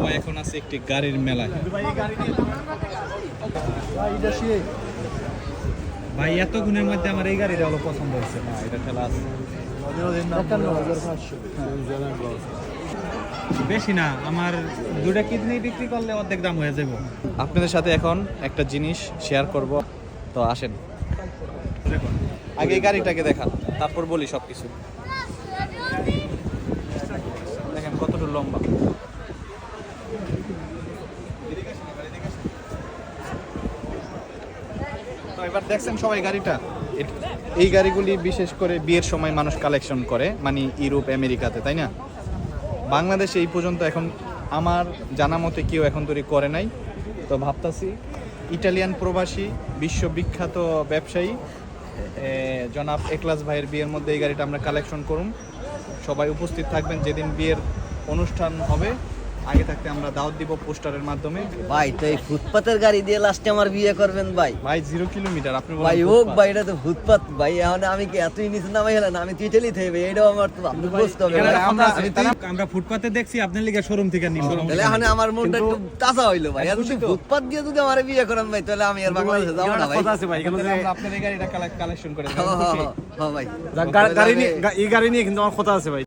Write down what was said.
সবাই এখন আছে একটি গাড়ির মেলায়। ভাই এত গুণের মধ্যে আমার এই গাড়িটা হলো পছন্দ হয়েছে। না এটা ঠেলা আছে বেশি না, আমার দুটা কিডনি বিক্রি করলে অর্ধেক দাম হয়ে যাবে। আপনাদের সাথে এখন একটা জিনিস শেয়ার করব, তো আসেন। দেখুন আগে এই গাড়িটাকে দেখান, তারপর বলি সব কিছু। দেখেন কতটুকু লম্বা। তো এবার দেখছেন সবাই গাড়িটা, এই গাড়িগুলি বিশেষ করে বিয়ের সময় মানুষ কালেকশন করে, মানে ইউরোপ আমেরিকাতে, তাই না? বাংলাদেশে এই পর্যন্ত এখন আমার জানা মতে কেউ এখন তৈরি করে নাই। তো ভাবতাছি ইটালিয়ান প্রবাসী বিশ্ববিখ্যাত ব্যবসায়ী জনাব একলাস ভাইয়ের বিয়ের মধ্যে এই গাড়িটা আমরা কালেকশন করুন। সবাই উপস্থিত থাকবেন যেদিন বিয়ের অনুষ্ঠান হবে, আগে থাকতে আমরা দাওয়াত দিব পোস্টারের মাধ্যমে। ভাই তো এই ফুটপাতের গাড়ি দিয়ে লাস্টে আমার বিয়ে করবেন ভাই? ভাই 0 কিলোমিটার আপনি ভাই ও ভাই এটা তো ফুটপাত ভাই, এখন আমি কি এতই নিচে নামাই হলেন? আমি তো ইটালি থেকে, এটাও আমার তো আপনি বুঝতে হবে ভাই। আমরা ফুটপাতে দেখছি, আপনার লিগে শোরুম থেকে নিব। তাহলে এখন আমার মনটা একটু তাজা হইলো ভাই। এখন যদি ফুটপাত দিয়ে যদি আমার বিয়ে করেন ভাই, তাহলে আমি আর বাংলাদেশে যাবো না ভাই। আমরা আপনার এই গাড়িটা কালেকশন করে হ্যাঁ ভাই, এই গাড়ি নিয়ে কিন্তু আমার কথা আছে ভাই।